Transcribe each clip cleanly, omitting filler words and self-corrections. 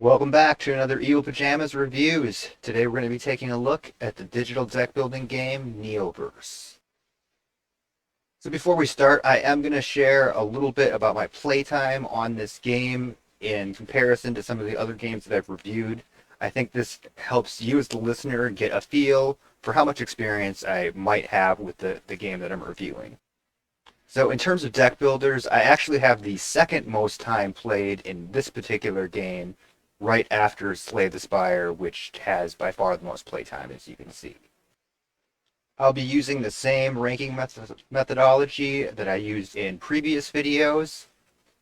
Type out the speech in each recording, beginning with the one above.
Welcome back to another Pajamas Reviews. Today we're going to be taking a look at the digital deck building game Neoverse. So before we start, I am going to share a little bit about my playtime on this game in comparison to some of the other games that I've reviewed. I think this helps you as the listener get a feel for how much experience I might have with the game that I'm reviewing. So in terms of deck builders, I actually have the second most time played in this particular game right after Slay the Spire, which has by far the most playtime, as you can see. I'll be using the same ranking methodology that I used in previous videos.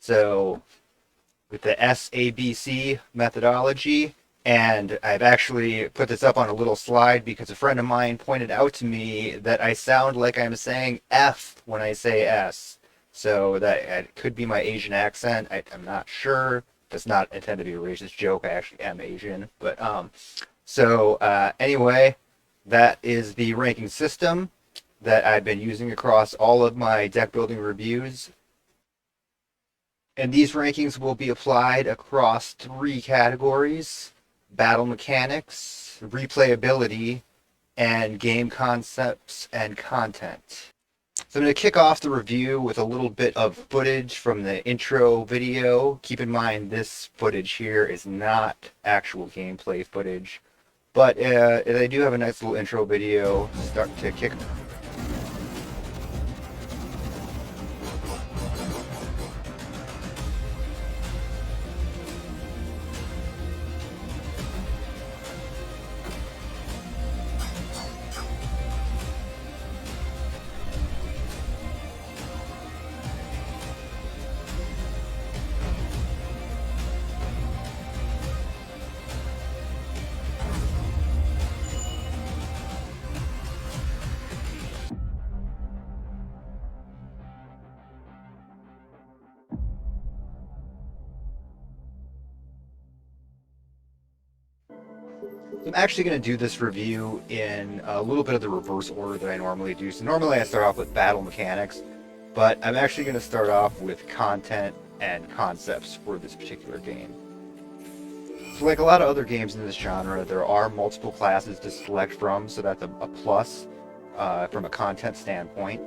So with the SABC methodology, and I've actually put this up on a little slide because a friend of mine pointed out to me that I sound like I'm saying F when I say S. So that it could be my Asian accent. I'm not sure. That's not intended to be a racist joke. I actually am Asian. But anyway, that is the ranking system that I've been using across all of my deck building reviews. And these rankings will be applied across three categories: battle mechanics, replayability, and game concepts and content. So I'm going to kick off the review with a little bit of footage from the intro video. Keep in mind this footage here is not actual gameplay footage, but they do have a nice little intro video to start to kick. I'm actually going to do this review in a little bit of the reverse order that I normally do. So normally I start off with battle mechanics, but I'm actually going to start off with content and concepts for this particular game. So like a lot of other games in this genre, there are multiple classes to select from, so that's a plus from a content standpoint.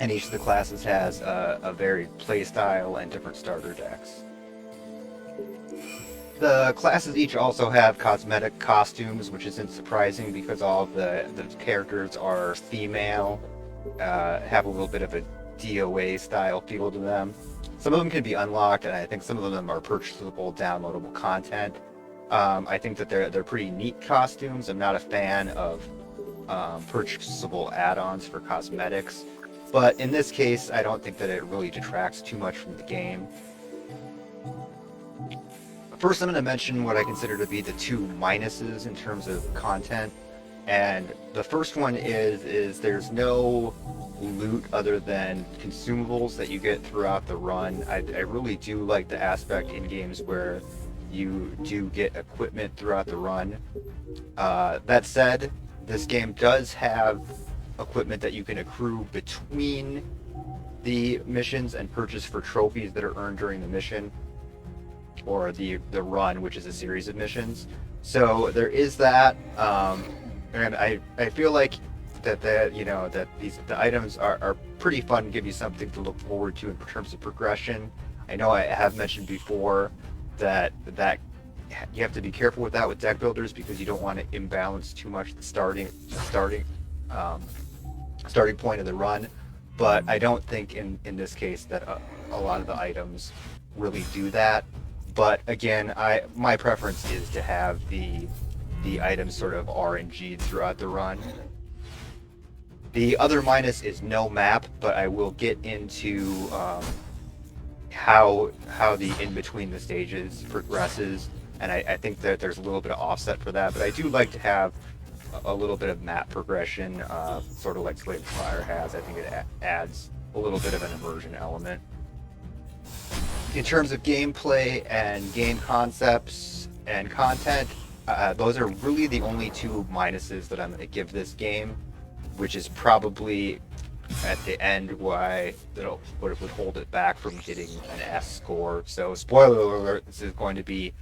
And each of the classes has a varied playstyle and different starter decks. The classes each also have cosmetic costumes, which isn't surprising because all of the characters are female, have a little bit of a DOA style feel to them. Some of them can be unlocked, and I think some of them are purchasable, downloadable content. I think that they're pretty neat costumes. I'm not a fan of purchasable add-ons for cosmetics, but in this case, I don't think that it really detracts too much from the game. First, I'm going to mention what I consider to be the two minuses in terms of content. And the first one is there's no loot other than consumables that you get throughout the run. I really do like the aspect in games where you do get equipment throughout the run. That said, this game does have equipment that you can accrue between the missions and purchase for trophies that are earned during the mission, or the run, which is a series of missions. So there is that, and I feel like that the items are pretty fun, give you something to look forward to in terms of progression. I know I have mentioned before that you have to be careful with that with deck builders because you don't want to imbalance too much the starting point of the run. But I don't think in this case that a lot of the items really do that. But again, my preference is to have the items sort of RNG'd throughout the run. The other minus is no map, but I will get into how the in between the stages progresses, and I think that there's a little bit of offset for that. But I do like to have a little bit of map progression, sort of like Slay the Spire has. I think it adds a little bit of an immersion element. In terms of gameplay and game concepts and content, those are really the only two minuses that I'm going to give this game, which is probably at the end why that would hold it back from getting an S score. So spoiler alert, this is going to be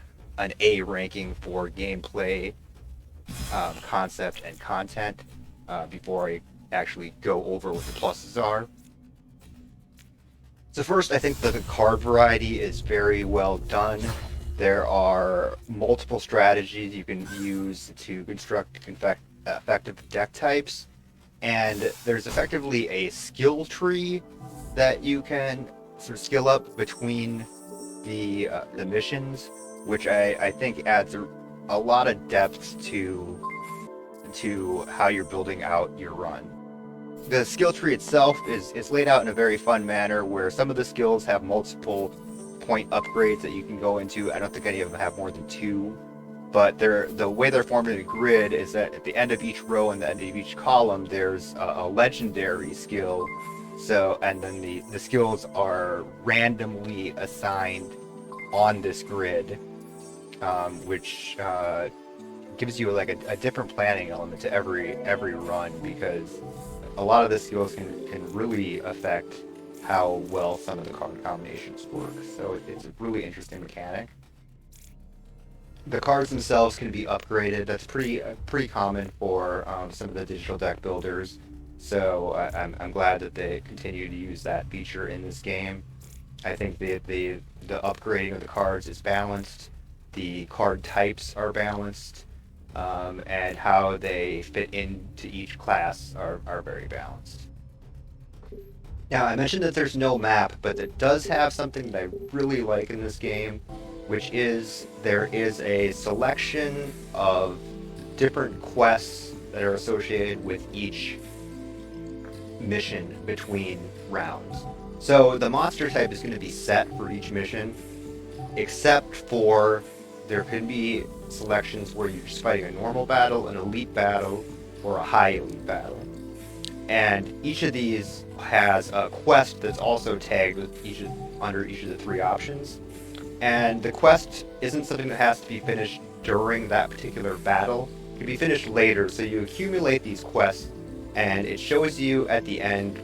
an A ranking for gameplay, concept, and content before I actually go over what the pluses are. So first, I think that the card variety is very well done. There are multiple strategies you can use to construct effective deck types, and there's effectively a skill tree that you can sort of skill up between the missions, which I think adds a lot of depth to how you're building out your run. The skill tree itself is laid out in a very fun manner where some of the skills have multiple point upgrades that you can go into. I don't think any of them have more than 2, but the way they're formed in a grid is that at the end of each row and the end of each column there's a legendary skill. So, and then the skills are randomly assigned on this grid, which gives you like a different planning element to every run, because a lot of the skills can really affect how well some of the card combinations work. So it's a really interesting mechanic. The cards themselves can be upgraded. That's pretty common for some of the digital deck builders. So I'm glad that they continue to use that feature in this game. I think the upgrading of the cards is balanced. The card types are balanced. And how they fit into each class are very balanced. Now, I mentioned that there's no map, but it does have something that I really like in this game, which is there is a selection of different quests that are associated with each mission between rounds. So the monster type is going to be set for each mission, except for there can be selections where you're just fighting a normal battle, an elite battle, or a high elite battle. And each of these has a quest that's also tagged with under each of the 3 options. And the quest isn't something that has to be finished during that particular battle. It can be finished later, so you accumulate these quests, and it shows you at the end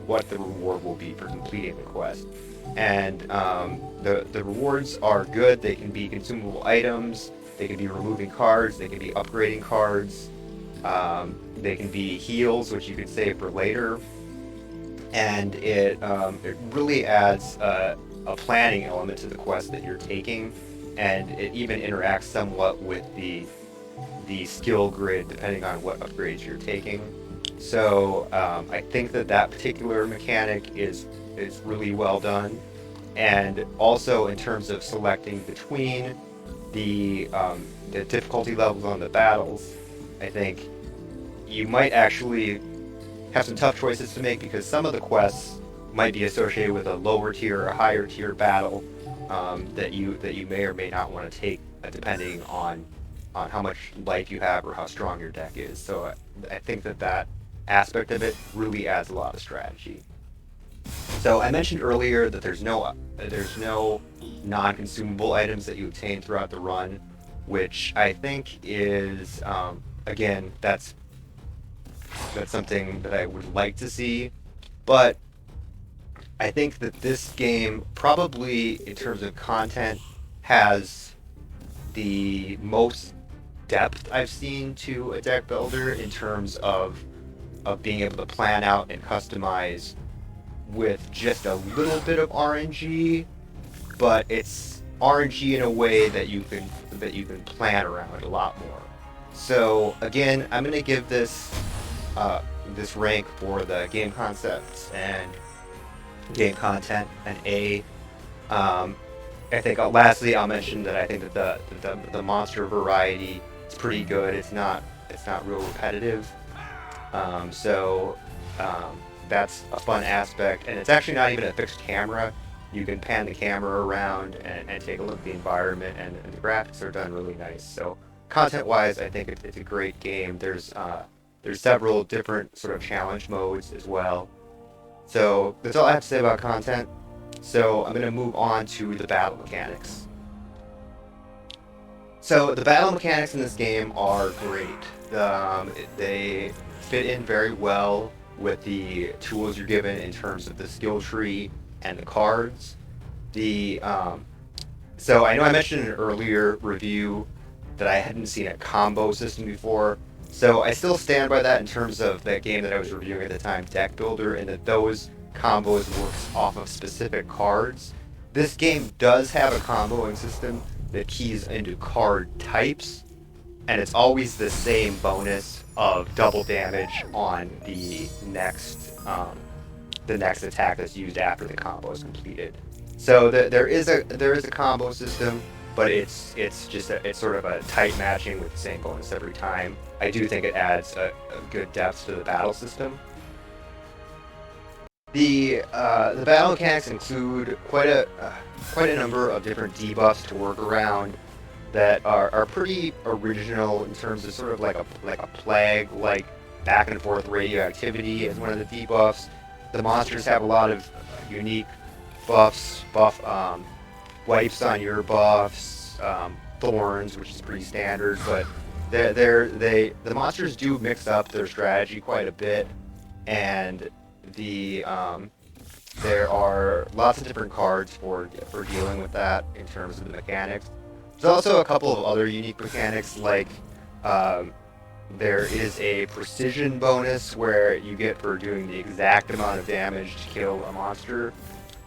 what the reward will be for completing the quest. And the rewards are good. They can be consumable items, they can be removing cards, they can be upgrading cards, they can be heals, which you can save for later. And it really adds a planning element to the quest that you're taking, and it even interacts somewhat with the skill grid depending on what upgrades you're taking. So I think that particular mechanic is really well done. And also in terms of selecting between the difficulty levels on the battles, I think you might actually have some tough choices to make, because some of the quests might be associated with a lower tier or a higher tier battle that you may or may not want to take, depending on how much life you have or how strong your deck is. So I think that aspect of it really adds a lot of strategy. So I mentioned earlier that there's no non-consumable items that you obtain throughout the run, which I think is again, that's something that I would like to see. But I think that this game probably, in terms of content, has the most depth I've seen to a deck builder in terms of being able to plan out and customize with just a little bit of RNG, but it's RNG in a way that you can plan around a lot more. So again, I'm going to give this rank for the game concepts and game content an A. I think lastly I'll mention that I think that the monster variety is pretty good. It's not real repetitive. That's a fun aspect, and it's actually not even a fixed camera. You can pan the camera around and take a look at the environment, and the graphics are done really nice. So content-wise, I think it's a great game. There's several different sort of challenge modes as well. So that's all I have to say about content. So I'm going to move on to the battle mechanics. So the battle mechanics in this game are great. They fit in very well with the tools you're given in terms of the skill tree and the cards. The So I know I mentioned in an earlier review that I hadn't seen a combo system before. So I still stand by that in terms of that game that I was reviewing at the time, Deck Builder, and that those combos works off of specific cards. This game does have a comboing system that keys into card types, and it's always the same bonus of double damage on the next attack that's used after the combo is completed. So there is a combo system, but it's sort of a tight matching with the same bonus every time. I do think it adds a good depth to the battle system. The battle mechanics include quite a number of different debuffs to work around that are pretty original in terms of sort of like a plague, like back and forth radioactivity as one of the debuffs. The monsters have a lot of unique buffs, wipes on your buffs, thorns, which is pretty standard, but the monsters do mix up their strategy quite a bit, and there are lots of different cards for dealing with that in terms of the mechanics. There's also a couple of other unique mechanics, like there is a precision bonus where you get for doing the exact amount of damage to kill a monster.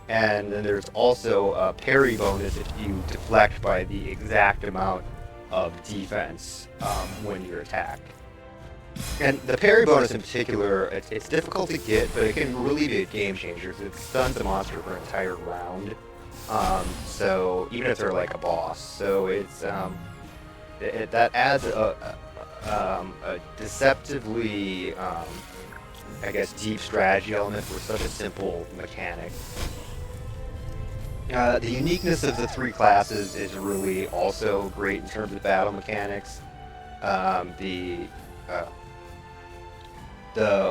And then there's also a parry bonus if you deflect by the exact amount of defense when you're attacked. And the parry bonus in particular, it's difficult to get, but it can really be a game changer because it stuns the monster for an entire round. So even if they're like a boss, so it's that adds a deceptively, I guess, deep strategy element for such a simple mechanic. The uniqueness of the three classes is really also great in terms of battle mechanics. The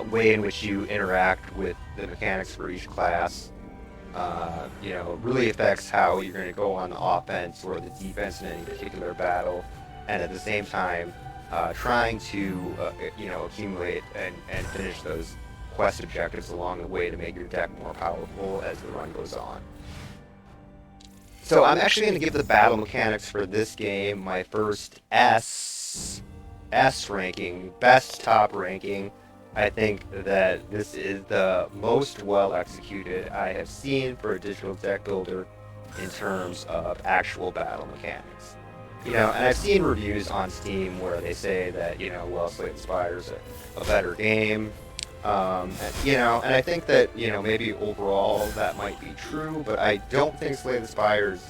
way in which you interact with the mechanics for each class, really affects how you're going to go on the offense or the defense in any particular battle, and at the same time, trying to accumulate and finish those quest objectives along the way to make your deck more powerful as the run goes on. So I'm actually going to give the battle mechanics for this game my first S ranking, best top ranking. I think that this is the most well executed I have seen for a digital deck builder in terms of actual battle mechanics. And I've seen reviews on Steam where they say that, Slay the Spire is a better game. And I think that, maybe overall that might be true, but I don't think Slay the Spire's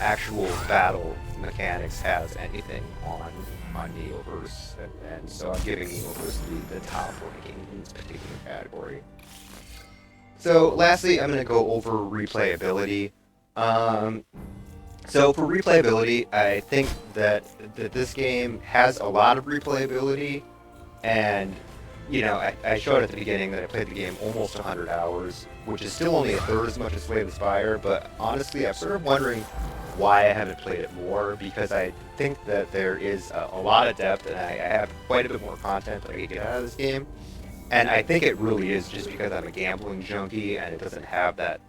actual battle mechanics has anything on Neoverse, and so I'm giving Neoverse the top ranking in this particular category. So lastly, I'm going to go over replayability. So for replayability, I think that this game has a lot of replayability, and I showed at the beginning that I played the game almost 100 hours, which is still only a third as much as Slay the Spire, but honestly, I'm sort of wondering why I haven't played it more, because I think that there is a lot of depth, and I have quite a bit more content that I can get out of this game, and I think it really is just because I'm a gambling junkie, and it doesn't have that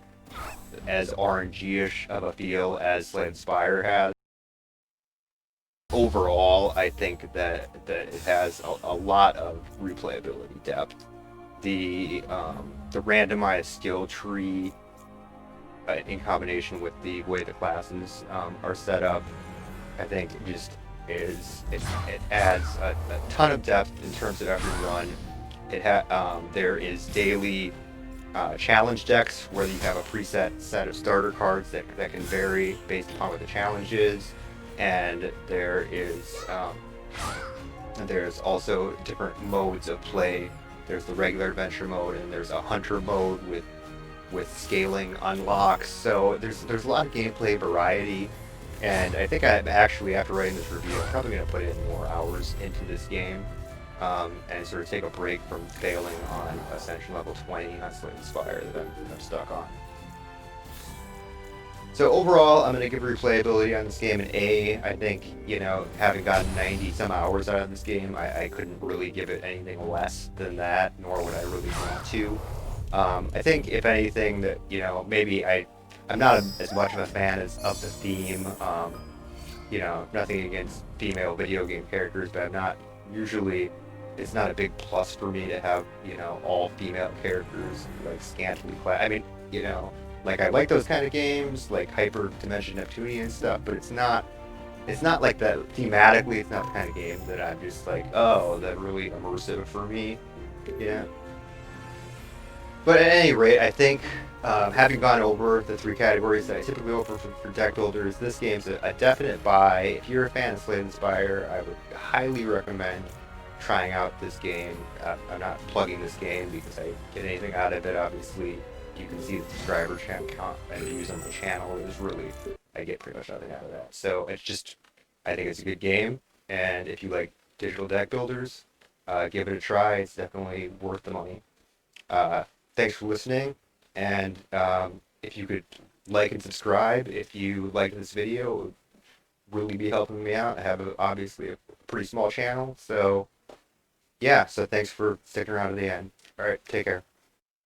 as RNG-ish of a feel as Slay the Spire has. Overall, I think that it has a lot of replayability depth. The randomized skill tree, in combination with the way the classes are set up, I think it adds a ton of depth in terms of every run. There is daily challenge decks where you have a preset set of starter cards that can vary based upon what the challenge is, and there's also different modes of play. There's the regular adventure mode, and there's a hunter mode with scaling unlocks. So there's a lot of gameplay variety, and I think I'm actually, after writing this review, I'm probably going to put in more hours into this game, and sort of take a break from failing on Ascension level 20 on Slay the Spire that I'm stuck on. So overall, I'm going to give replayability on this game an A. I think, having gotten 90 some hours out of this game, I couldn't really give it anything less than that, nor would I really want to. I think, if anything, that, maybe I I'm not as much of a fan of the theme. Nothing against female video game characters, but I'm not usually. It's not a big plus for me to have all female characters like scantily clad. I mean, like I like those kind of games, like Hyper Dimension Neptunia and stuff, but it's not. It's not like that thematically. It's not the kind of game that I'm just like, oh, that really immersive for me. Yeah. But at any rate, I think having gone over the three categories that I typically go for deck builders, this game's a definite buy. If you're a fan of Slay the Spire, I would highly recommend trying out this game. I'm not plugging this game because I get anything out of it. Obviously, you can see the subscriber count and views on the channel is really, I get pretty much nothing out of that. So it's just, I think it's a good game. And if you like digital deck builders, give it a try. It's definitely worth the money. Thanks for listening, and if you could like and subscribe if you liked this video, it would really be helping me out. I have obviously a pretty small channel, so yeah, so thanks for sticking around to the end. All right, take care.